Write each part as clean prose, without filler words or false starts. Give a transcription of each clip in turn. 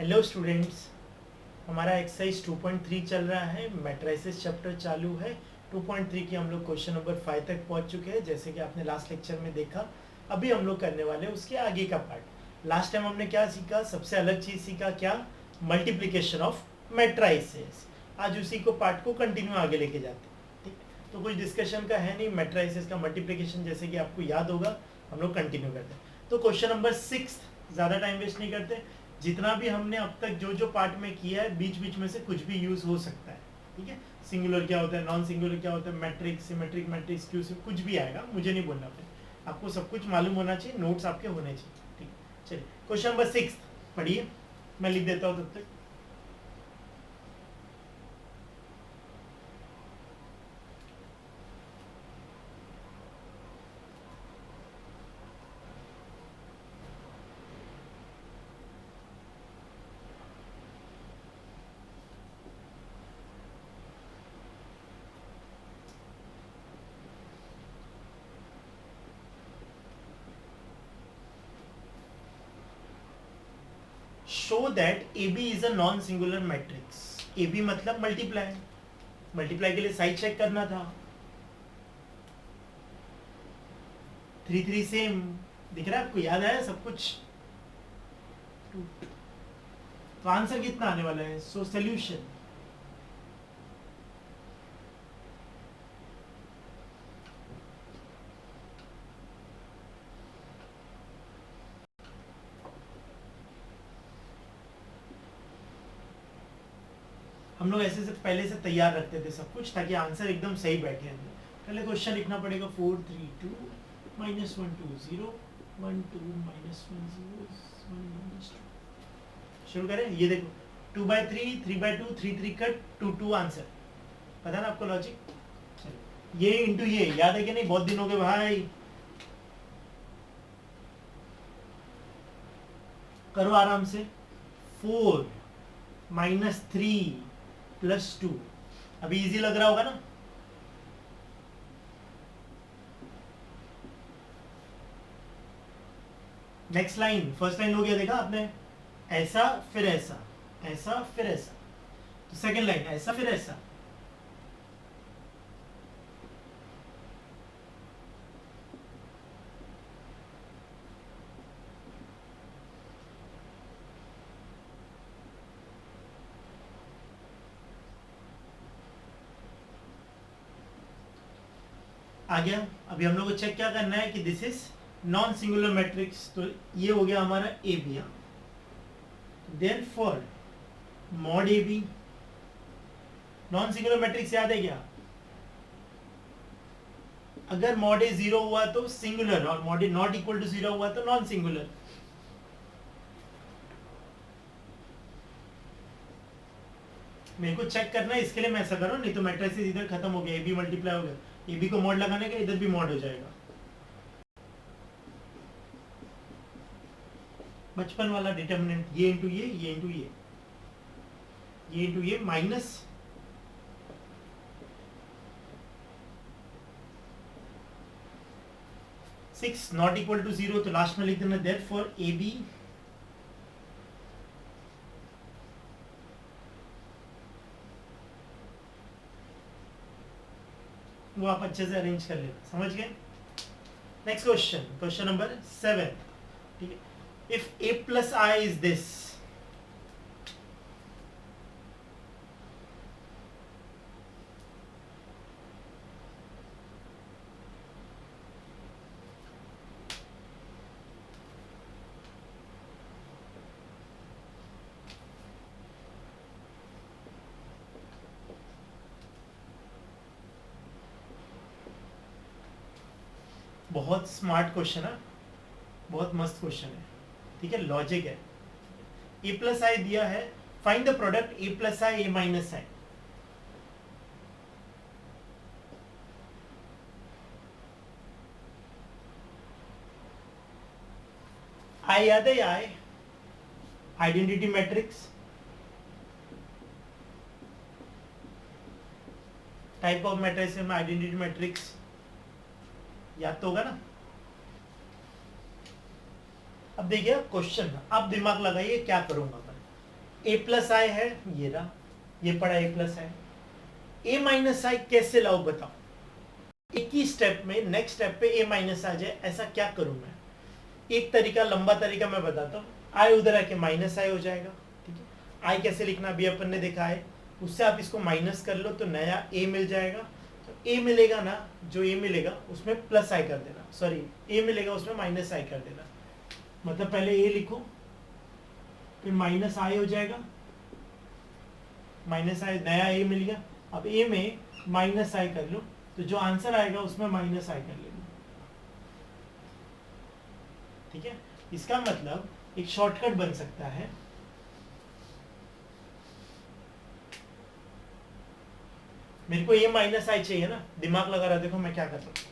Hello students, हमारा exercise 2.3 चल रहा है। मैट्रिसेस चैप्टर चालू है। 2.3 की हम लोग क्वेश्चन नंबर 5 तक पहुंच चुके हैं। जैसे कि आपने लास्ट लेक्चर में देखा, अभी हम लोग करने वाले हैं उसके आगे का पार्ट। लास्ट टाइम हमने क्या सीखा? सबसे अलग चीज़ सीखा, क्या? Multiplication of matrices. आज उसी को पार्ट को कंटिन्यू आगे लेके जाते हैं। ठीक, तो कुछ डिस्कशन का है नहीं। मैट्राइसेस का मल्टीप्लिकेशन जैसे कि आपको याद होगा, हम लोग कंटिन्यू करते हैं। तो क्वेश्चन नंबर 6, ज़्यादा टाइम वेस्ट नहीं करते। जितना भी हमने अब तक जो जो पार्ट में किया है, बीच बीच में से कुछ भी यूज हो सकता है। ठीक है, सिंगुलर क्या होता है, नॉन सिंगुलर क्या होता है, मैट्रिक्स, सिमेट्रिक मैट्रिक्स, क्यू से कुछ भी आएगा, मुझे नहीं बोलना फिर। आपको सब कुछ मालूम होना चाहिए, नोट्स आपके होने चाहिए। ठीक, चलिए क्वेश्चन नंबर 6 पढ़िए, मैं लिख देता हूँ तब तक। Show that A B is a non singular matrix. A B मतलब मल्टीप्लाई, मल्टीप्लाई के लिए साइड चेक करना था। 3 3 सेम दिख रहा है आपको? याद आया सब कुछ? तो आंसर कितना आने वाला है? सो सोल्यूशन, हम लोग ऐसे से पहले से तैयार रखते थे सब कुछ, ताकि आंसर एकदम सही बैठे। पहले क्वेश्चन लिखना पड़ेगा। 4 3 2 -1 2 0 1 2 -1 0 1 -2। शुरू करें। ये देखो, 2/3 3/2 3 3 कट 2 2 आंसर। पता ना आपको लॉजिक? ये इंटू ये याद है कि नहीं? बहुत दिन हो गए भाई। करो आराम से। 4 -3 +2। अभी इजी लग रहा होगा ना? नेक्स्ट लाइन, फर्स्ट लाइन हो गया, देखा आपने? ऐसा फिर ऐसा, ऐसा फिर ऐसा। तो सेकंड लाइन ऐसा फिर ऐसा। आ गया। अभी हम लोग को चेक क्या करना है कि this is non singular matrix. तो ये हो गया हमारा A B. Therefore mod A B, non singular matrix याद है क्या? अगर मॉड ए 0 हुआ तो सिंगुलर, और mod A not equal to 0 हुआ तो नॉन सिंगुलर। मेरे को चेक करना है, इसके लिए मैं ऐसा करूँ, नहीं तो मैट्रिसेस इधर खत्म हो गया, ए बी मल्टीप्लाई हो गया। ए बी को मॉड लगाने का, इधर भी मॉड हो जाएगा। बचपन वाला डिटर्मिनेंट, ये इंटू ये इंटू ये इंटू ये माइनस 6 नॉट इक्वल टू 0, तो लास्ट में लिख देना देयरफॉर ए बी वो आप अच्छे से अरेंज कर लेना। समझ गए? Next question, question number 7। ठीक है, if a plus I is this, बहुत स्मार्ट क्वेश्चन है, बहुत मस्त क्वेश्चन है। ठीक है, लॉजिक है। ए प्लस आई दिया है, find the product A plus I A minus I. I याद है? I identity matrix, type of matrix में आइडेंटिटी मैट्रिक्स याद तो होगा ना? अब देखिए क्वेश्चन, अब दिमाग लगाइए क्या करूंगा मैं। ए प्लस आई है, ये रहा, ये पड़ा ए प्लस आई। ए माइनस आई कैसे लाओ बताओ? एक ही स्टेप में, नेक्स्ट स्टेप पे ए माइनस आ जाए, ऐसा क्या करूं मैं? एक तरीका, लंबा तरीका मैं बताता हूँ। आई उधर आके माइनस आई हो जाएगा, ठीक है। आई कैसे लिखना अभी अपन ने देखा है, उससे आप इसको माइनस कर लो तो नया ए मिल जाएगा। तो ए मिलेगा ना, जो ए मिलेगा उसमें प्लस आई कर देना, सॉरी ए मिलेगा उसमें माइनस आई कर देना। मतलब पहले ए लिखो, फिर माइनस आई हो जाएगा, माइनस आई, नया ए मिल गया। अब ए में माइनस आई कर लो, तो जो आंसर आएगा उसमें माइनस आई कर लेना, ठीक है। इसका मतलब एक शॉर्टकट बन सकता है, मेरे को ए माइनस आई चाहिए ना, दिमाग लगा रहा, देखो मैं क्या कर रहा हूं।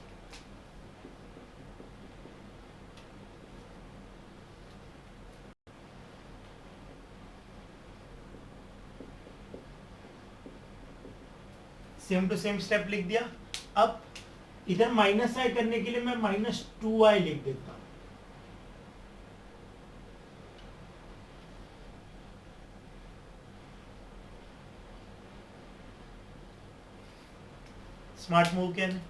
सेम टू सेम स्टेप लिख दिया। अब इधर माइनस आई करने के लिए मैं माइनस टू आई लिख देता हूं। स्मार्ट मूव क्या है,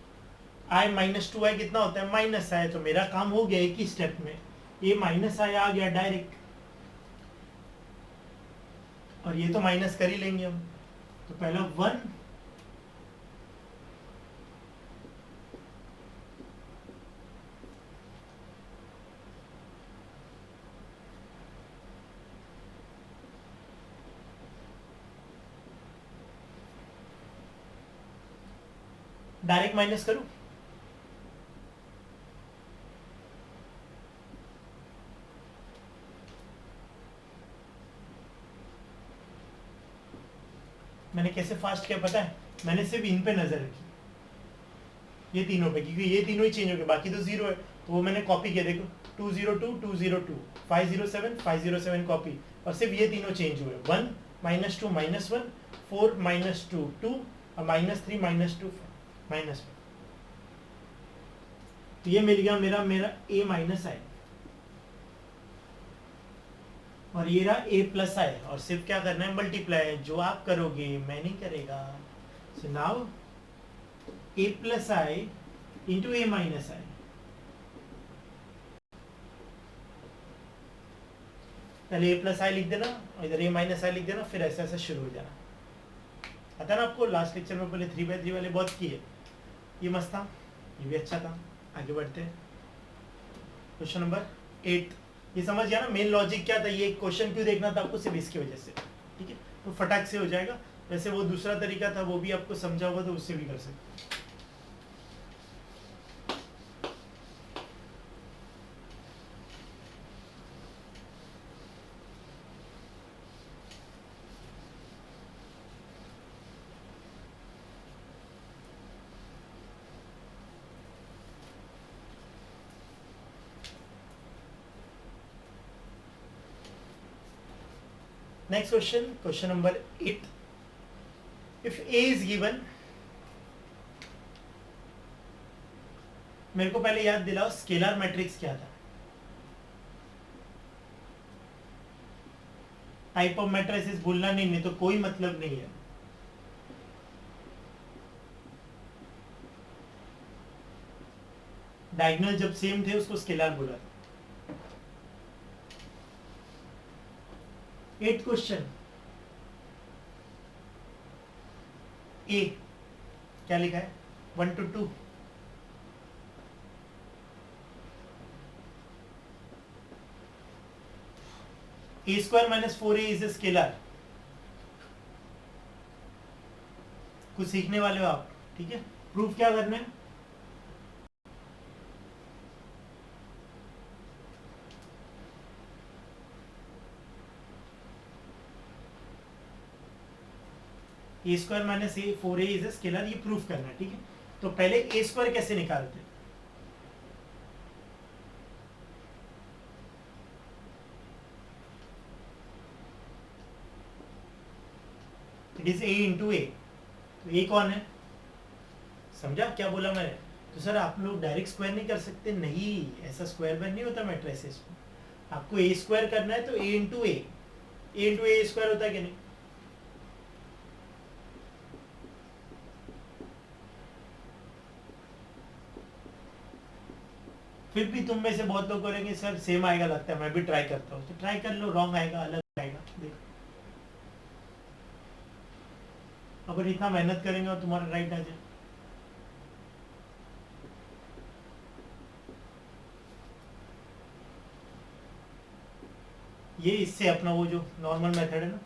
आई माइनस टू आई कितना होता है, माइनस आई, तो मेरा काम हो गया एक ही स्टेप में, ये माइनस आई आ गया डायरेक्ट, और ये तो माइनस कर ही लेंगे हम। तो पहला 1, डायरेक्ट माइनस करूं, मैंने कैसे फास्ट किया पता है, मैंने सिर्फ इन पे नजर रखी, ये तीनों पे, क्योंकि ये तीनों ही चेंज हो गए, बाकी तो जीरो है, तो वो मैंने कॉपी किया, देखो 202 202 507 507 कॉपी, और सिर्फ ये तीनों चेंज हुए, 1 -2 -1 4 -2 2 और -3 -2 -1, तो ये मिल गया मेरा ए माइनस आई, और ये रहा ए प्लस आई, और सिर्फ क्या करना है, मल्टीप्लाई, जो आप करोगे मैं नहीं करेगा। सो नाउ ए प्लस आई इंटू ए माइनस आई, पहले ए प्लस आई लिख देना और इधर ए माइनस आई लिख देना, फिर ऐसा ऐसा शुरू हो जाना। आता ना आपको, लास्ट लेक्चर में पहले 3/3 वाले बहुत किए, ये मस्त था, ये भी अच्छा था। आगे बढ़ते हैं, क्वेश्चन नंबर 8। ये समझ गया ना मेन लॉजिक क्या था, ये क्वेश्चन क्यों देखना था आपको, सिर्फ इसकी वजह से, ठीक है। तो फटाक से हो जाएगा। वैसे वो दूसरा तरीका था, वो भी आपको समझा होगा, तो उससे भी कर सकते। Next question, question number 8. If A is given, मेरे को पहले याद दिलाओ स्केलर मैट्रिक्स क्या था, टाइप ऑफ मैट्रिसेस भूलना नहीं तो कोई मतलब नहीं है। डायगोनल जब सेम थे उसको स्केलर बोला था। 8 क्वेश्चन, ए क्या लिखा है, 1 to 2, A square minus 4a is a scalar. कुछ सीखने वाले हो आप, ठीक है। प्रूफ क्या करना है, A square minus 4a is a scalar, ये प्रूफ करना है, ठीक है। तो पहले ए स्क्वायर कैसे निकालते हैं, इट इज ए इंटू ए, तो ए कौन है, समझा क्या बोला मैंने। तो सर आप लोग डायरेक्ट स्क्वायर नहीं कर सकते, नहीं, ऐसा स्क्वायर नहीं होता मैट्रिसेस में, आपको ए स्क्वायर करना है तो ए इंटू ए, ए इंटू ए स्क्वायर होता है कि नहीं? फिर भी तुम में से बहुत लोग बोलेंगे सर सेम आएगा लगता है, मैं भी ट्राई करता हूँ, तो ट्राई कर लो, रॉन्ग आएगा, अलग आएगा। देखो अगर इतना मेहनत करेंगे और तुम्हारा राइट आ जाए, ये इससे अपना वो जो नॉर्मल मेथड है ना,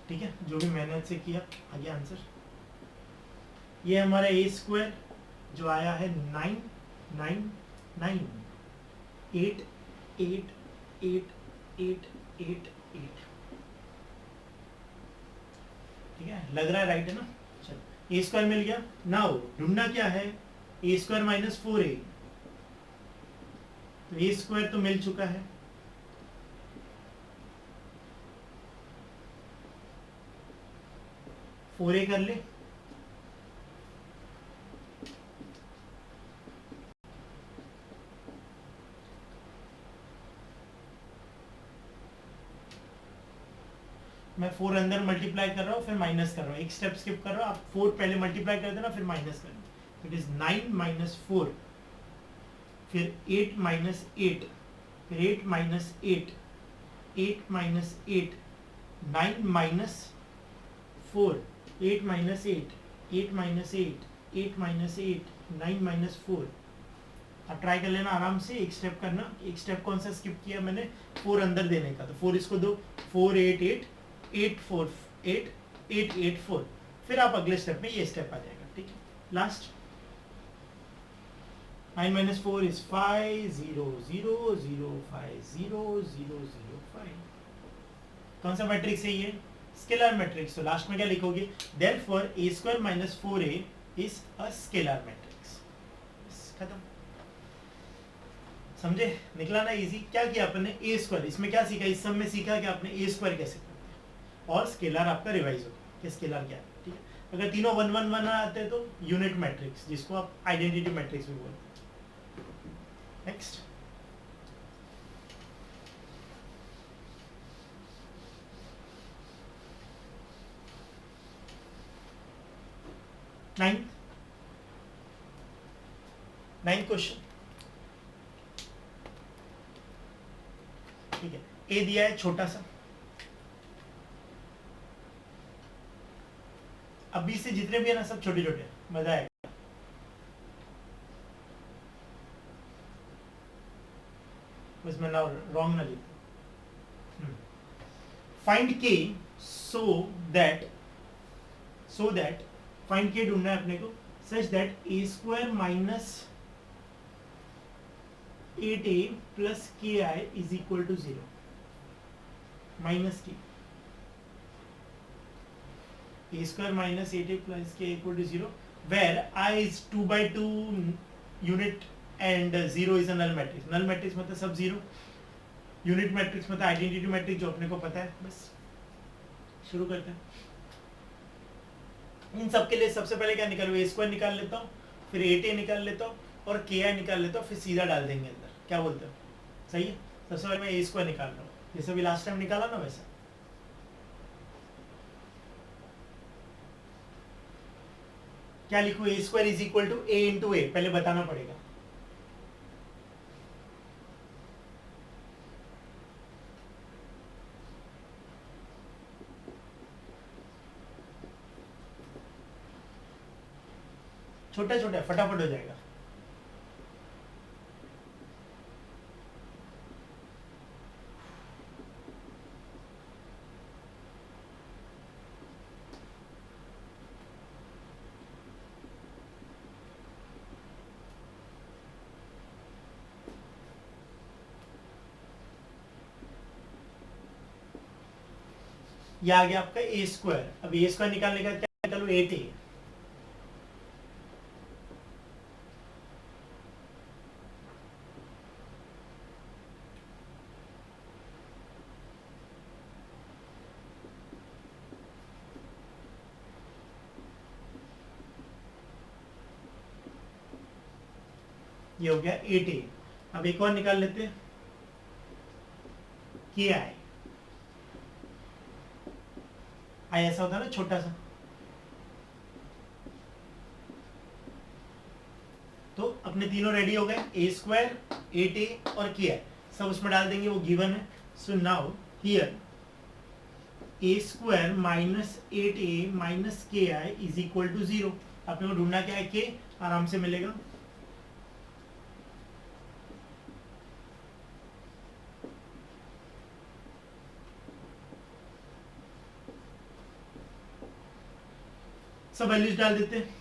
ठीक है, जो भी मेहनत से किया आ गया आंसर। ये हमारा ए स्क्वायर जो आया है 999 8 8 8 8 8 8। ठीक है, लग रहा है राइट है ना? चलो ए स्क्वायर मिल गया। नाउ ढूंढना क्या है? A square minus 4a। तो ए स्क्वायर तो मिल चुका है, 4a कर ले। मैं 4 अंदर मल्टीप्लाई कर रहा हूँ फिर माइनस कर रहा हूँ, एक स्टेप स्किप कर रहा हूँ। आप 4 पहले मल्टीप्लाई कर देना फिर माइनस करना। इट इज 9 माइनस 4, फिर 8 माइनस 8, फिर 8 minus 8, 8 minus 8, 9 minus 4, 8 minus 8, 8 minus 8, 8 minus 8, 9 minus 4। अब ट्राई कर लेना आराम से, एक स्टेप करना। एक स्टेप कौन सा स्किप किया मैंने? 4 अंदर देने का, तो 4 इसको दो, 4 8 8 8 4 8 8 8 4। फिर आप अगले स्टेप में ये स्टेप आ जाएगा। ठीक है, लास्ट 9 माइनस 4 इज 5 0 0 0 5 0 0 0 5। कौन सा मैट्रिक्स है ये? Scalar matrix. तो लास्ट में क्या लिखोगे? Therefore a square minus 4a is a scalar matrix. खत्म, समझे? निकला ना इजी? क्या किया आपने? ए स्क्वायर, इसमें क्या सीखा? इस सब में सीखा कि आपने ए स्क्वायर कैसे करते हैं, और स्केलर आपका रिवाइज हो गया कि स्केलर क्या है। ठीक है, अगर तीनों 1 1 1 आते हैं तो यूनिट मैट्रिक्स, जिसको आप आइडेंटिटी मैट्रिक्स भी बोलते हैं। Next, ninth question. ठीक है, ए दिया है छोटा सा, अब बी से जितने भी है ना सब छोटे छोटे, मजा आएगा। उसमें ना रॉन्ग ना लिखो। फाइंड के सो दैट फाइंड के ढूंढना है अपने को, such that A square minus 8a plus के I is equal to 0 minus के। a square minus 8a plus k equal to 0 where I is 2 by 2 unit and 0 is a null matrix। null matrix मतलब सब 0, unit matrix मतलब identity matrix जो अपने को पता है। बस शुरू करते हैं। इन सब के लिए सबसे पहले क्या निकालूँ? ए स्क्वायर निकाल लेता हूँ, फिर 8a निकाल लेता हूँ और के आई निकाल लेता हूँ, फिर सीधा डाल देंगे अंदर। क्या बोलते हो? सही है। सबसे पहले मैं ए स्क्वायर निकाल रहा हूँ, जैसे भी लास्ट टाइम निकाला ना वैसा। क्या लिखूं? A square is equal to A into A, पहले बताना पड़ेगा। छोटा छोटा फटाफट हो जाएगा। ये आ गया आपका ए स्क्वायर। अब ए स्क्वायर निकालने का क्या निकालो, 8a। ये हो गया 8a। अब एक और निकाल लेते हैं, के आई। आई ऐसा होता है ना छोटा सा, तो अपने तीनों रेडी हो गए, ए स्क्वायर, 8a और के आई सब उसमें डाल देंगे, वो गिवन है। So now here A square minus 8a minus के आई इज इक्वल टू 0। अपने को ढूंढना क्या है, के आराम से मिलेगा। सब वैल्यूज डाल देते हैं।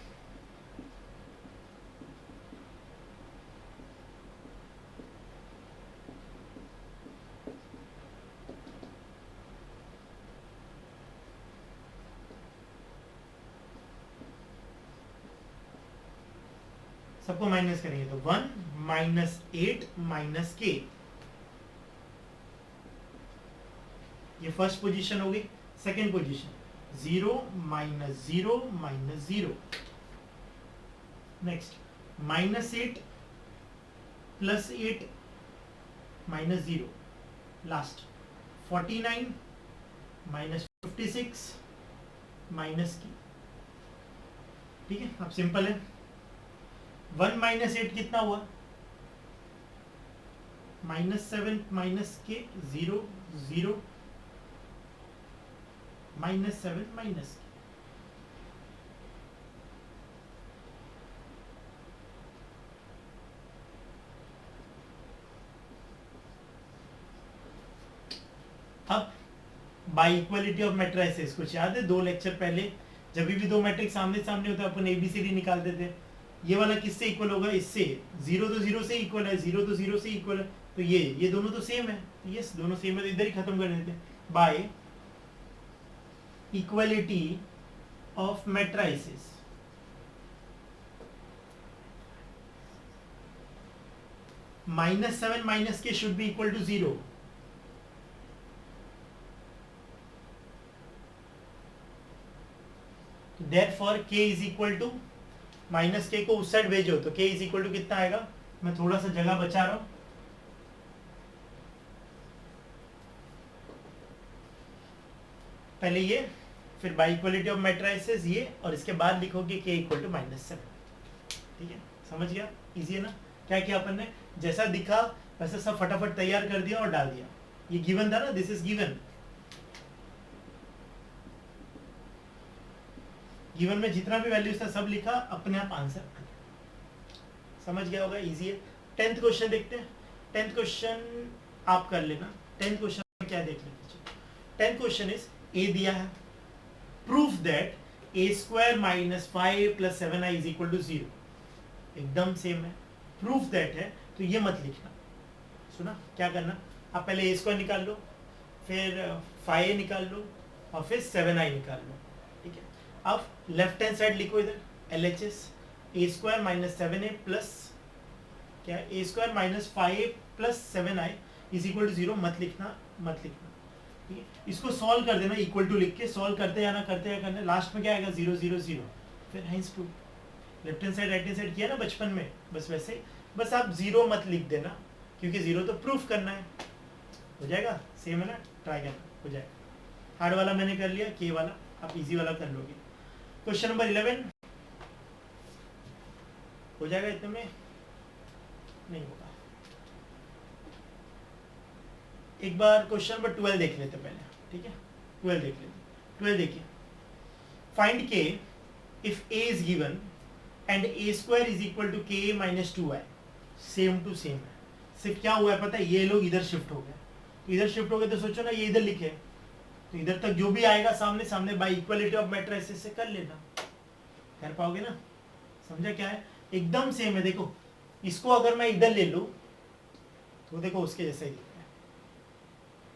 सबको माइनस करेंगे तो 1 माइनस 8 माइनस के, ये फर्स्ट पोजीशन हो गई। Second position 0 minus 0 minus 0। Next minus 8 plus 8 minus 0। Last 49 minus 56 minus की। ठीक है, अब सिंपल है। 1 माइनस 8 कितना हुआ, माइनस 7 माइनस के 0 0 माइनस 7 माइनस के। अब बाई इक्वालिटी ऑफ मैट्रिसेस कुछ याद है, 2 लेक्चर पहले जब भी दो मैट्रिक्स आमने सामने होता है अपन एबीसीडी निकालते थे। ये वाला किससे इक्वल होगा, इससे। 0 तो 0 से इक्वल है, 0 तो 0 से इक्वल है, तो ये दोनों तो सेम है। यस, दोनों सेम है, तो इधर ही खत्म कर देते हैं। By equality of matrices -7 minus k should be equal to 0। Therefore k is equal to minus k को उस साइड भेजो तो k इज इक्वल टू कितना आएगा। मैं थोड़ा सा जगह बचा रहा हूं, पहले ये, फिर बाई इक्वलिटी ऑफ मैट्रिसेस ये, और इसके बाद लिखोगे k इक्वल टू -7। ठीक है, समझ गया, इजी है ना। क्या किया अपन ने, जैसा दिखा वैसे सब फटाफट तैयार कर दिया और डाल दिया। ये गिवन था ना, दिस इज गिवन। गिवन में जितना भी वैल्यूज था सब लिखा, अपने आप आंसर आ गया। समझ गया होगा, इजी है। 10th क्वेश्चन देखते हैं। 10th क्वेश्चन आप कर लेना। 10th क्वेश्चन में क्या देख लेते हैं। 10th क्वेश्चन इज, ए दिया है, proof that A square minus 5 plus 7i is equal to 0। एकदम सेम है, प्रूफ दैट है, तो ये मत लिखना। सुना, क्या करना, आप पहले ए स्क्वायर निकाल लो, फिर 5a निकाल लो, और फिर 7i निकाल लो। ठीक है, अब लेफ्ट हैंड साइड लिखो इधर, LHS A square minus 7a plus क्या, A square minus 5a plus 7i is equal to 0। मत लिखना, मत लिखना। ठीक है, इसको सॉल्व कर देना, इक्वल टू लिख के सॉल्व करते जाना, करते जाना। लास्ट में क्या आएगा, 0 0 0। फिर hence proof. Left hand side right hand side किया ना बचपन में, बस वैसे। बस आप 0 मत लिख देना, क्योंकि 0 तो प्रूफ करना है। हो जाएगा, सेम है ना, ट्राई करना, हो जाएगा। हार्ड वाला मैंने कर लिया, के वाला आप इजी वाला कर लोगे। क्वेश्चन नंबर 11 हो जाएगा, इतने में नहीं होगा। एक बार क्वेश्चन नंबर 12 देख लेते पहले। ठीक है, 12 देख लेते। 12 देखिए, find k if a is given and a square is equal to k minus 2i। Same to same है, सिर्फ क्या हुआ है पता है, ये लोग इधर शिफ्ट हो गए। तो इधर शिफ्ट हो गए तो सोचो ना, ये इधर लिखे, तो इधर तक जो भी आएगा सामने सामने बाई इक्वालिटी ऑफ मैट्रिसेस से कर लेना। कर पाओगे ना, समझा क्या है, एकदम सेम है। देखो, इसको अगर मैं इधर ले लूं तो देखो उसके जैसा ही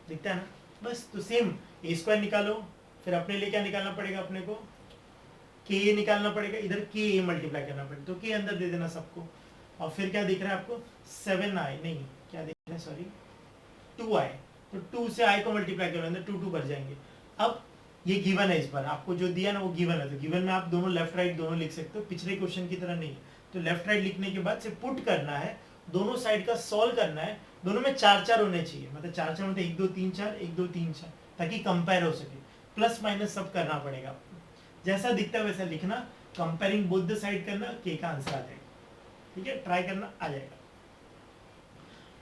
दिखता है ना। बस। तो सेम ए स्क्वायर निकालो, फिर अपने लिए क्या निकालना पड़ेगा, अपने को के ए निकालना पड़ेगा, इधर के ए मल्टीप्लाई करना पड़ेगा, तो के अंदर दे देना सबको। और फिर क्या दिख रहा है आपको, 7i, नहीं क्या दिख रहा है, सॉरी 2i, तो 2 से i को मल्टीप्लाई करो, अंदर 2 2 कर जाएंगे। अब ये गिवन है, इस बार आपको जो दिया ना वो गिवन है, तो गिवन में आप दोनों लेफ्ट राइट दोनों लिख सकते हो, पिछले क्वेश्चन की तरह नहीं। तो लेफ्ट राइट लिखने के बाद से पुट करना है, दोनों साइड का सॉल्व करना है, दोनों में 4 4 होने चाहिए, मतलब 4 4 मतलब 1 2 3 4 1 2 3 4, ताकि कंपेयर हो सके। प्लस माइनस सब करना पड़ेगा आपको, जैसा दिखता है वैसा लिखना, कंपेयरिंग बोथ द साइड करना, के का आंसर आ जाएगा। ठीक है, ट्राई करना, आ जाएगा।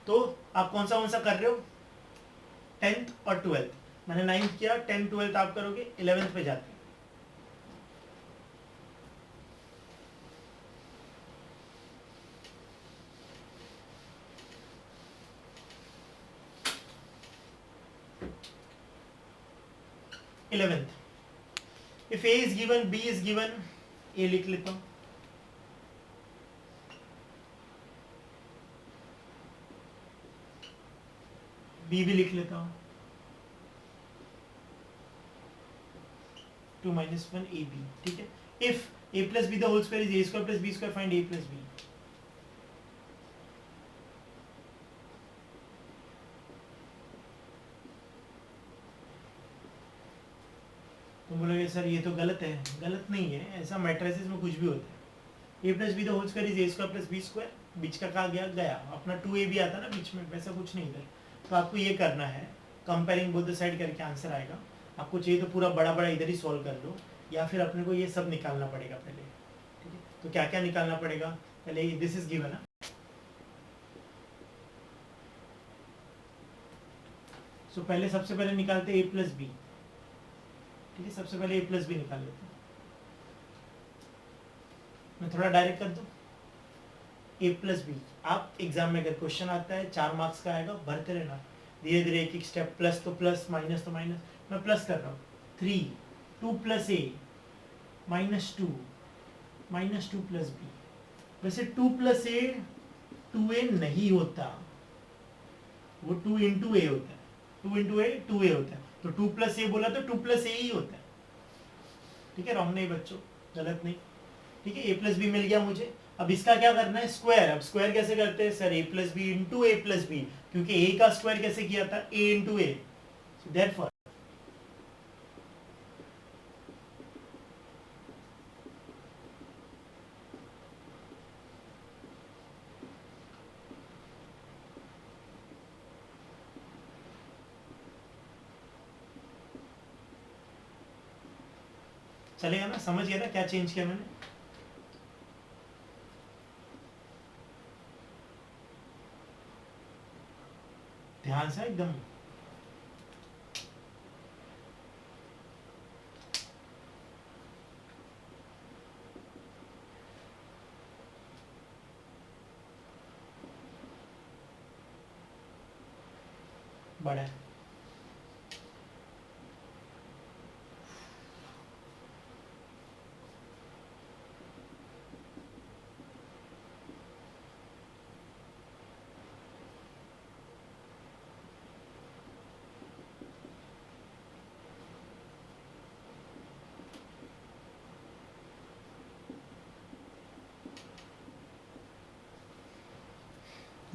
तो आप कौन सा कर रहे हो, 10th और 12th, मैंने 9th किया, 10th 12th आप करोगे, 11th पे जाते हैं। Eleventh, if A is given B is given, A लिख लेता हूं, बी भी लिख लेता हूं, 2 - 1 ए बी। ठीक है, if a plus b the whole square is a square plus b square, find a plus b। तो बोलोगे सर ये तो गलत है, गलत नहीं है, ऐसा मैट्रिसेस में कुछ भी होता है। a plus b the whole square is a square plus b square, बीच का कहा गया गया, अपना 2a भी आता ना बीच में, वैसा कुछ नहीं इधर। तो आपको ये करना है, कंपेयरिंग बोथ द साइड करके आंसर आएगा। आपको चाहिए तो पूरा बड़ा बड़ा इधर ही सॉल्व कर लो, या फिर अपने को ये सब निकालना पड़ेगा पहले। ठीक है, तो क्या क्या निकालना पड़ेगा, पहले दिस इज गिवन है, सो पहले सबसे पहले निकालते हैं a plus b। ठीक है, सबसे पहले a plus b निकाल लेते हैं, मैं थोड़ा डायरेक्ट कर दूं, a plus b। आप एग्जाम में अगर क्वेश्चन आता है 4 मार्क्स का आएगा, भरते रहना धीरे धीरे, एक एक स्टेप, प्लस तो प्लस, माइनस तो माइनस। मैं प्लस कर रहा हूँ, 3 2 plus a -2 -2 plus b। वैसे 2 plus a 2a नहीं होता, वो 2 into a होता है, 2 into a 2a होता है, तो 2 plus a बोला तो 2 plus a ही होता है। ठीक है, रॉन्ग नहीं बच्चों, गलत नहीं। ठीक है, a plus b मिल गया मुझे। अब इसका क्या करना है, स्क्वायर। अब स्क्वायर कैसे करते हैं sir, a plus b into a plus b, क्योंकि a का स्क्वायर कैसे किया था, a into a, so therefore चलेगा ना, समझ गया ना क्या चेंज किया मैंने। ध्यान से एकदम, बड़ा है।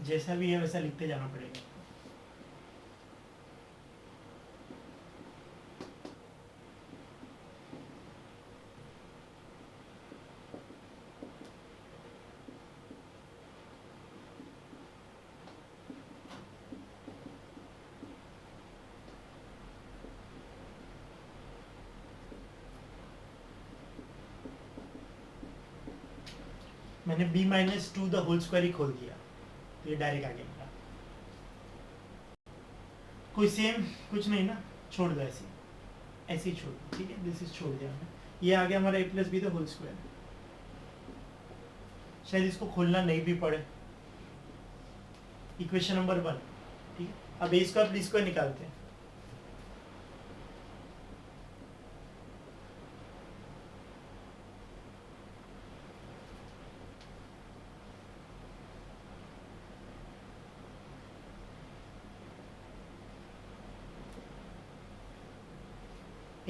जैसा भी है वैसा लिखते जाना पड़ेगा। मैंने b-2 द होल स्क्वायर ही खोल दिया, तो ये डायरेक्ट आ गया मेरा। कोई सेम कुछ नहीं ना, छोड़ दो ऐसे ऐसे ही छोड़ दो। ठीक है, दिस इज छोड़ दिया मैंने, ये आ गया हमारा a plus b the whole square. शायद इसको खोलना नहीं भी पड़े, इक्वेशन नंबर 1। ठीक है, अब a स्क्वायर b स्क्वायर निकालते हैं।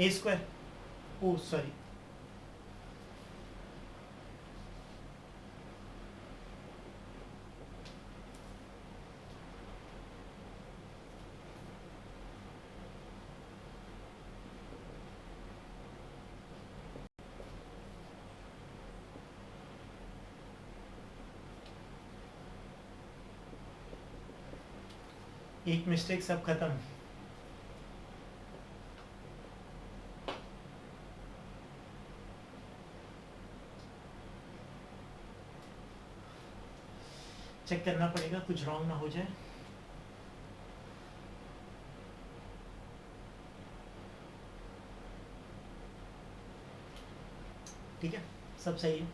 ए स्क्वायर, ओ सॉरी, एक मिस्टेक सब खत्म। चेक करना पड़ेगा कुछ रॉन्ग ना हो जाए। ठीक है, सब सही है।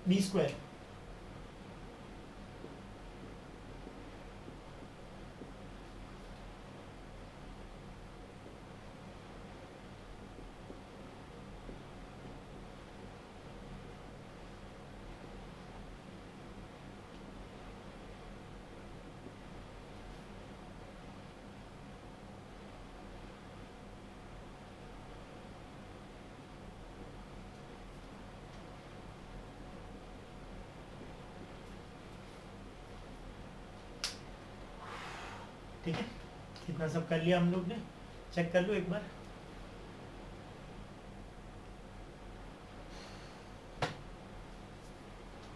बी स्क्वायर, ठीक है, इतना सब कर लिया हम लोग ने। चेक कर लो एक बार।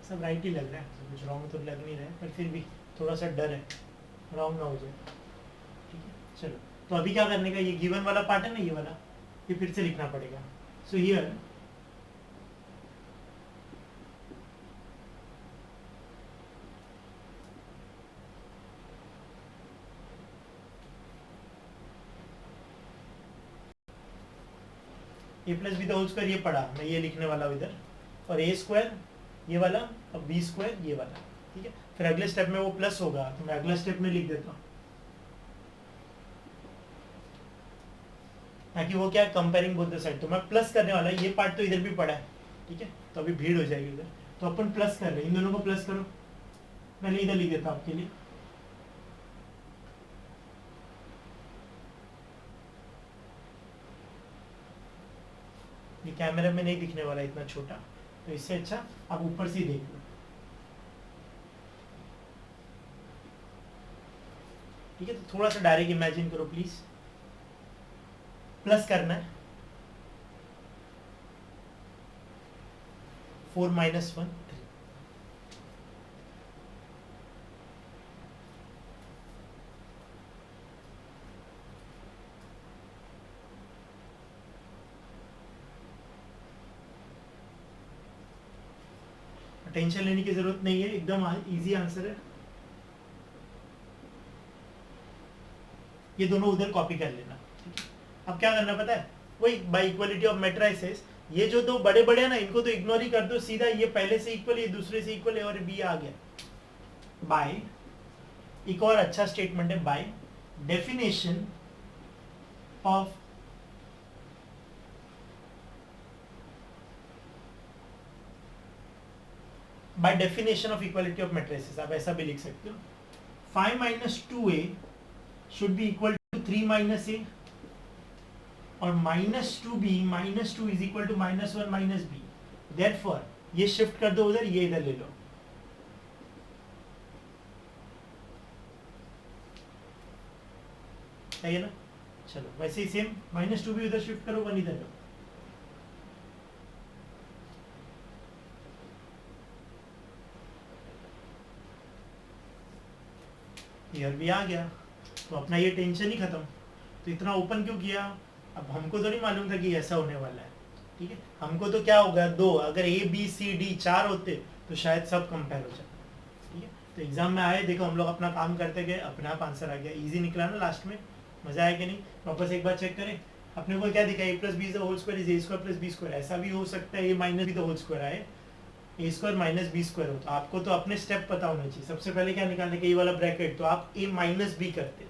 सब राइट ही लग रहा है, सब कुछ रॉन्ग तो लग नहीं रहा है, पर फिर भी थोड़ा सा डर है रॉन्ग ना हो जाए। ठीक है, चलो तो अभी क्या करने का, ये गिवन वाला पार्ट है ना, ये वाला, ये फिर से लिखना पड़ेगा। So here A plus B the whole square, ये पढ़ा मैं, ये लिखने वाला हूँ इधर, और ए स्क्वायर ये वाला, और बी स्क्वायर ये वाला। ठीक है, फिर अगले स्टेप में वो प्लस होगा, तो मैं अगले स्टेप में लिख देता हूँ, ताकि वो क्या है, कंपेयरिंग बोथ द साइड। तो मैं प्लस करने वाला, ये पार्ट तो इधर भी पड़ा है। ठीक है, तो अभी भीड़ हो जाएगी उधर, तो अपन प्लस कर रहे हैं, इन दोनों को प्लस करो। मैंने इधर लिख देता हूँ आपके लिए। ये कैमरे में नहीं दिखने वाला इतना छोटा, तो इससे अच्छा आप ऊपर से ही देख लो। ठीक है, तो थोड़ा सा डायरेक्ट इमेजिन करो प्लीज। प्लस करना है 4 माइनस 1 3। टेंशन लेने की जरूरत नहीं है, एकदम इजी आंसर है। ये दोनों उधर कॉपी कर लेना। ठीक है, अब क्या करना पता है, वही बाय इक्वलिटी ऑफ मैट्रिसेस, ये जो दो बड़े बड़े हैं ना, इनको तो इग्नोर ही कर दो, सीधा ये पहले से इक्वल, ये दूसरे से इक्वल है, और बी आ गया। बाय, एक और अच्छा स्टेटमेंट है, by definition of by definition of equality of matrices, आप ऐसा भी लिख सकते हो। 5 minus 2a should be equal to 3 minus A, और minus 2b minus 2 is equal to minus 1 minus B. Therefore ये शिफ्ट कर दो उधर, ये इधर ले लो। सही है ना? चलो वैसे ही सेम, माइनस 2 भी उधर शिफ्ट करो, 1 इधर लो। ईयर भी आ गया, तो अपना ये टेंशन ही खत्म। तो इतना ओपन क्यों किया, अब हमको तो नहीं मालूम था कि ऐसा होने वाला है। ठीक है, हमको तो क्या होगा, दो, अगर ए बी सी डी 4 होते तो शायद सब कंपेयर हो जाता। ठीक है, तो एग्जाम में आए, देखो हम लोग अपना काम करते गए, अपने आप आंसर आ गया, इजी निकला ना लास्ट में। मजा आया कि नहीं? वापस एक बार चेक करें, अपने को क्या दिखा, A plus B whole square is A square plus B square. ऐसा भी हो सकता है A minus B whole square आए, A square minus B square हो। तो आपको तो अपने स्टेप पता होना चाहिए। सबसे पहले क्या निकालने का, ये वाला ब्रैकेट, तो आप ए माइनस बी करते,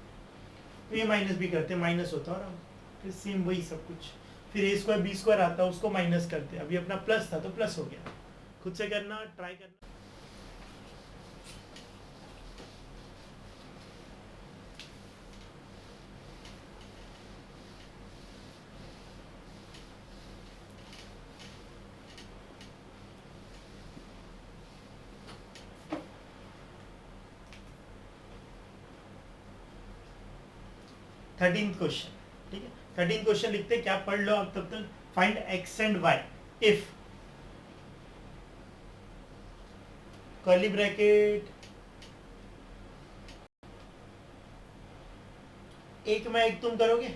तो ए माइनस बी करते, माइनस होता, और फिर सेम वही सब कुछ। फिर ए स्क्वायर बी स्क्वायर आता, उसको माइनस करते, अभी अपना प्लस था तो प्लस हो गया। खुद से करना, ट्राई करना। 13 क्वेश्चन, ठीक है। 13 क्वेश्चन लिखते क्या, पढ़ लो अब तब तक। Find X and Y if curly bracket, एक में एक तुम करोगे,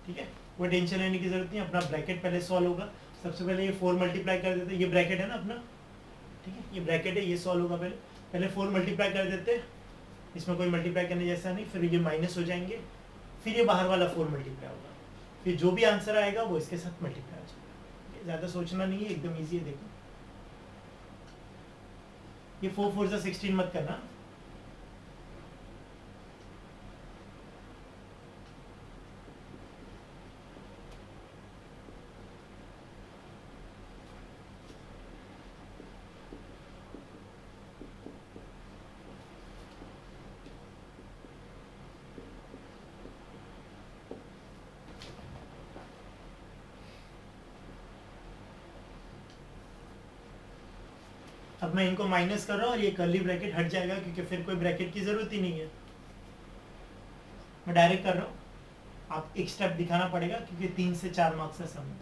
ठीक है। कोई टेंशन लेने की जरूरत नहीं, अपना ब्रैकेट पहले सॉल्व होगा। सबसे पहले ये 4 मल्टीप्लाई कर देते, ये ब्रैकेट है ना अपना, ठीक है, ये ब्रैकेट है, ये सॉल्व होगा। पहले पहले 4 मल्टीप्लाई कर देते, इसमें कोई मल्टीप्लाई करने जैसा नहीं, फिर ये माइनस हो जाएंगे, फिर ये बाहर वाला 4 मल्टीप्लाई होगा, फिर जो भी आंसर आएगा वो इसके साथ मल्टीप्लाई हो जाएगा। ज़्यादा सोचना नहीं है, एकदम ईजी है। देखो ये 4 4 से 16 मत करना, अब मैं इनको माइनस कर रहा हूँ और ये कर्ली ब्रैकेट हट जाएगा क्योंकि फिर कोई ब्रैकेट की जरूरत ही नहीं है। मैं डायरेक्ट कर रहा हूँ, आप एक स्टेप दिखाना पड़ेगा क्योंकि 3 से 4 मार्क्स का सम।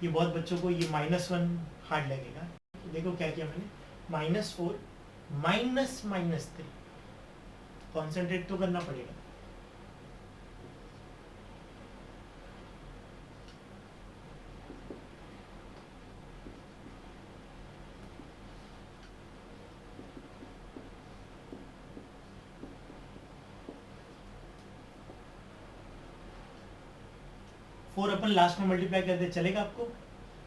ये बहुत बच्चों को ये -1 हार्ड लगेगा। देखो क्या किया मैंने, -4 -3, कॉन्सेंट्रेट तो करना पड़ेगा। फोर अपन लास्ट में मल्टीप्लाई कर दे, चलेगा आपको?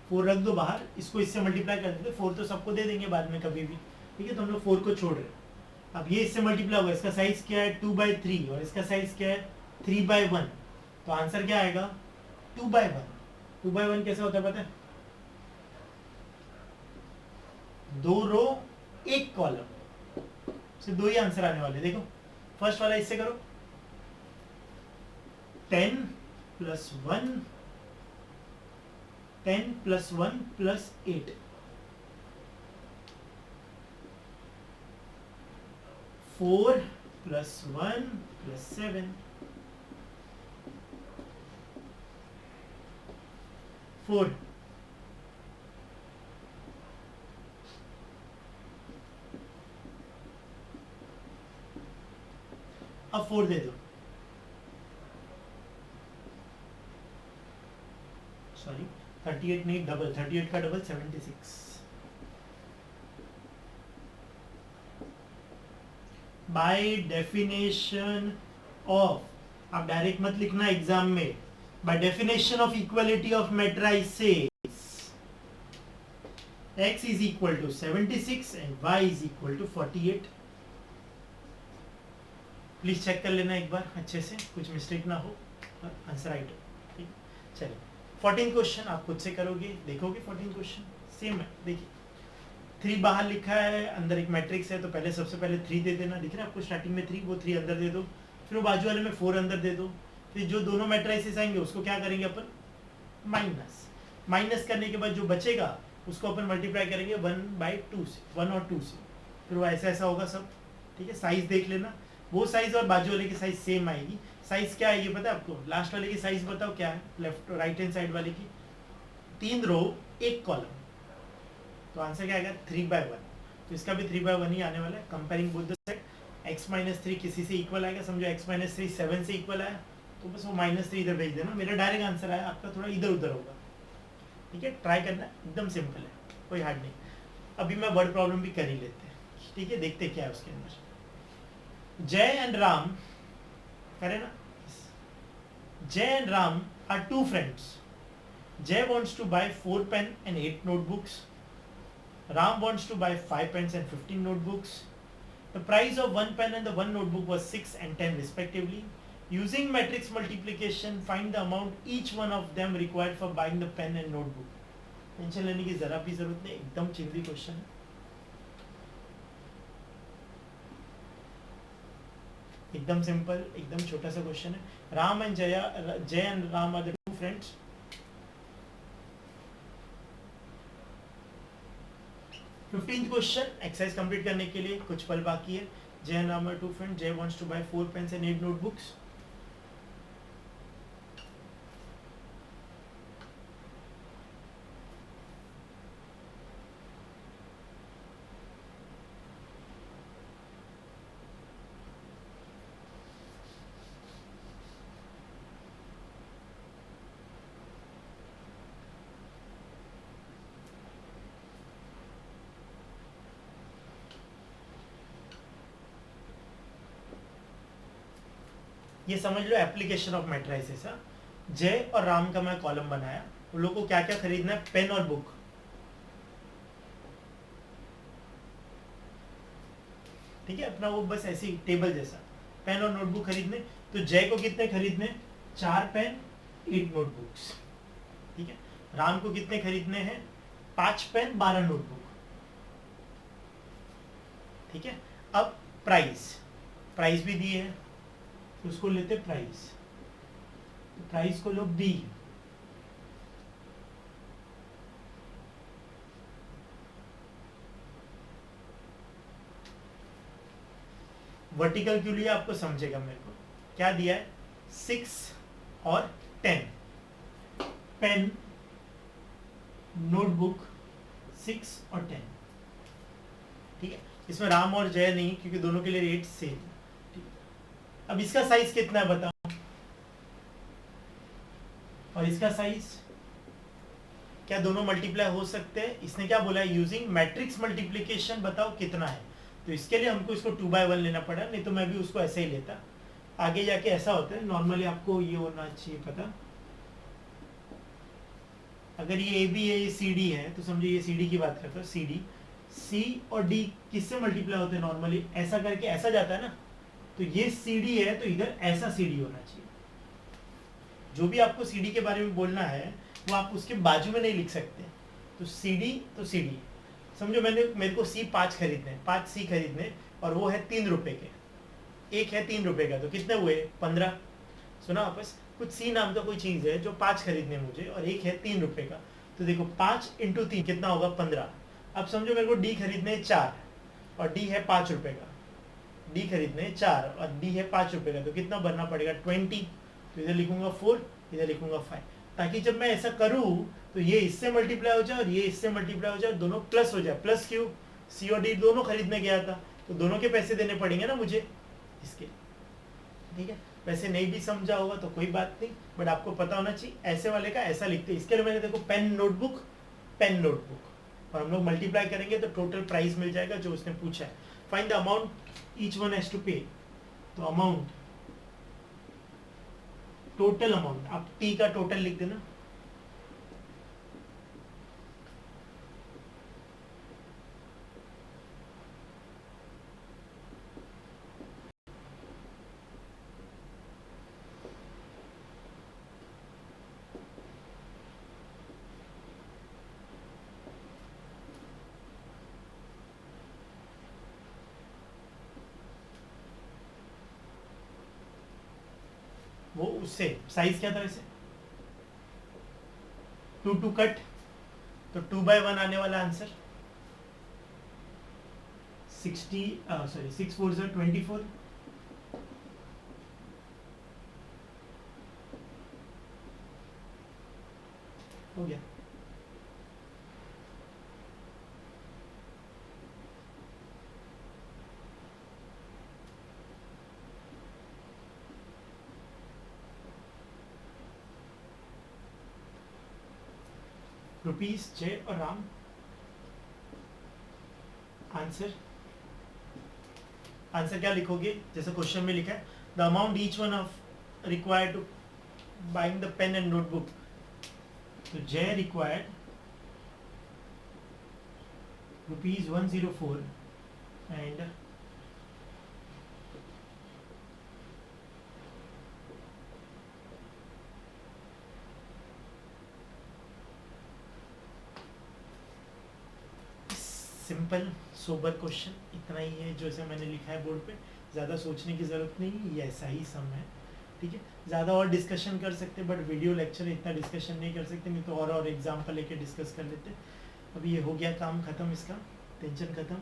4 रख दो बाहर, इसको इससे मल्टीप्लाई कर देते, 4 तो सबको दे देंगे बाद में कभी भी, ठीक है। तो हम लोग 4 को छोड़ रहे हैं। अब ये इससे मल्टीप्लाई होगा, इसका साइज क्या है 2/3 और इसका साइज क्या है 3/1, तो आंसर क्या आएगा 2/1। 2/1 कैसे होता है पता है? 2 रो 1 कॉलम, सिर्फ 2 ही आंसर आने वाले। देखो फर्स्ट वाला इससे करो, 10 + 1, 10 + 1 + 8, 4 + 1 + 7, 4, अब 4 दे दो, सॉरी 38 नहीं, डबल 38 का डबल 76। बाय डेफिनेशन ऑफ, आप डायरेक्ट मत लिखना एग्जाम में, by definition of equality of matrices x = 76 and y = 48। Please check कर लेना एक बार अच्छे से, कुछ मिस्टेक ना हो और आंसर राइट हो, ठीक। चलिए 14 क्वेश्चन आप खुद से करोगे, देखोगे 14 क्वेश्चन सेम है। देखिए 3 बाहर लिखा है, अंदर एक मैट्रिक्स है, तो पहले सबसे पहले 3 दे देना, दिख रहा है आपको स्टार्टिंग में 3, वो 3 अंदर दे दो, फिर वो बाजू वाले में 4 अंदर दे दो, फिर जो दोनों मैट्रिसेस आएंगे उसको क्या करेंगे अपन माइनस करने के बाद जो बचेगा उसको अपन मल्टीप्लाई करेंगे 1/2 से, 1 और 2 से, फिर वो ऐसा ऐसा होगा सब, ठीक है। साइज देख लेना, वो साइज और बाजू वाले की साइज सेम आएगी। साइज क्या है ये पता है आपको? लास्ट वाले की साइज बताओ क्या है, लेफ्ट राइट हैंड साइड वाले की, 3 रो 1 कॉलम, तो आंसर क्या आएगा 3/1। तो इसका भी 3/1 ही आने वाला है। Comparing both the set, x - 3 किसी से इक्वल आएगा, समझो x - 3 7 से इक्वल आया तो बस वो -3 इधर भेज देना, मेरा डायरेक्ट आंसर आया, आपका थोड़ा इधर उधर होगा, ठीक है। ट्राई करना, एकदम सिंपल है, कोई हार्ड नहीं। अभी मैं वर्ड प्रॉब्लम भी कर ही लेते हैं, ठीक है, देखते क्या है उसके अंदर। जय एंड राम, करे ना, Jay and Ram are 2 friends. Jay wants to buy 4 pen and 8 notebooks. Ram wants to buy 5 pens and 15 notebooks. The price of one pen and the one notebook was 6 and 10 respectively. Using matrix multiplication, find the amount each one of them required for buying the pen and notebook. Tension लेने की जरा भी जरूरत नहीं, एकदम चिंदी question है, एकदम simple, एकदम छोटा सा क्वेश्चन है. Ram and Jay and Ram are the two friends. 15th question exercise complete करने के लिए कुछ पल बाकी है. Jay and Ram are two friend. Jay wants to buy 4 pens and 8 notebooks. ये समझ लो एप्लीकेशन ऑफ मैट्राइसिस. जय और राम का मैं कॉलम बनाया. उन लोगों को क्या क्या खरीदना है? पेन और बुक. ठीक है, अपना वो बस ऐसी टेबल जैसा पेन और नोटबुक खरीदने. तो जय को कितने खरीदने? 4 पेन 8 नोटबुक्स. ठीक है. राम को कितने खरीदने हैं? 5 पेन 12 नोटबुक. ठीक है. अब प्राइस भी दी है तो उसको लेते प्राइस. तो प्राइस को लो बी. वर्टिकल क्यों लिया आपको समझेगा मेरे को. क्या दिया है? 6 और 10. पेन नोटबुक 6 और 10. ठीक है. इसमें राम और जय नहीं क्योंकि दोनों के लिए रेट सेम. अब इसका साइज कितना है बताओ, और इसका साइज क्या दोनों मल्टीप्लाई हो सकते हैं? इसने क्या बोला है? Using matrix multiplication. बताओ कितना है. तो इसके लिए हमको इसको 2/1 लेना पड़ा, नहीं तो मैं भी उसको ऐसे ही लेता. आगे जाके ऐसा होता है नॉर्मली, आपको ये होना चाहिए पता. अगर ये ए बी है, ये सी डी है, तो समझो ये सी डी की बात करते हो. सी डी, सी और डी किससे मल्टीप्लाई होते हैं नॉर्मली? ऐसा करके ऐसा जाता है ना. तो ये सी डी है तो इधर ऐसा सी डी होना चाहिए. जो भी आपको सी डी के बारे में बोलना है वो आप उसके बाजू में नहीं लिख सकते. तो सी डी समझो, मेरे को सी 5 खरीदने, 5 सी खरीदने, और वो है 3 रुपए के. एक है 3 रुपए का, तो कितने हुए? 15. सुना वापस. कुछ सी नाम का कोई चीज है जो 5 खरीदने मुझे, और एक है 3 रुपए का. तो देखो 5 इंटू 3 कितना होगा? 15. अब समझो मेरे को डी खरीदने 4 और डी है 5 रुपए का. डी खरीदने 4 और डी है 5 रुपए का, तो कितना भरना पड़ेगा? 20. तो इधर लिखूंगा 4, इधर लिखूंगा 5, ताकि जब मैं ऐसा करूं तो ये इससे मल्टीप्लाई हो जाए और ये इससे मल्टीप्लाई हो जाए, दोनों प्लस हो जाए. प्लस क्यों? सी और डी दोनों खरीदने गया था, तो दोनों के पैसे देने पड़ेंगे ना मुझे इसके. ठीक है. वैसे नहीं भी समझा होगा तो कोई बात नहीं, बट आपको पता होना चाहिए. ऐसे वाले का ऐसा लिखते हैं. इसके लिए मैंने देखो पेन नोटबुक, और हम लोग मल्टीप्लाई करेंगे तो टोटल प्राइस मिल जाएगा जो उसने पूछा है. Find the amount each one has to pay. तो अमाउंट, टोटल अमाउंट, आप टी का टोटल लिख देना. वो उससे साइज क्या था वैसे? 2 कट, तो 2/1 आने वाला आंसर 60, सॉरी 6 4 24. हो गया. रुपीस जय और राम. आंसर क्या लिखोगे? जैसे क्वेश्चन में लिखा है, the amount each one of required to buying the pen and notebook. तो Jay required ₹104 and simple sober question, इतना ही है जैसे मैंने लिखा है बोर्ड पे, ज़्यादा सोचने की ज़रूरत नहीं, ये ऐसा ही सम है। ठीक है, ज़्यादा और डिस्कशन कर सकते बट वीडियो लेक्चर में इतना डिस्कशन नहीं कर सकते, नहीं तो और एग्जाम्पल लेके डिस्कस कर लेते। अभी ये हो गया काम ख़त्म, इसका टेंशन ख़त्म,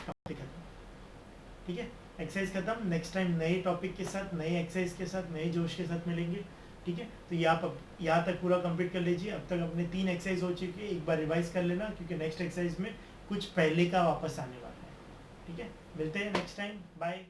टॉपिक ख़त्म। ठीक है, एक्सरसाइज ख़त्म। नेक्स्ट टाइम नए टॉपिक के साथ, नए एक्सरसाइज के साथ, नए जोश के साथ मिलेंगे। ठीक है, तो यहाँ तक पूरा कंप्लीट कर लीजिए। अब तक अपने 3 एक्सरसाइज हो चुकी है, एक बार रिवाइज कर लेना क्योंकि नेक्स्ट एक्सरसाइज में कुछ पहले का वापस आने वाला है। ठीक है, मिलते हैं नेक्स्ट टाइम, बाय।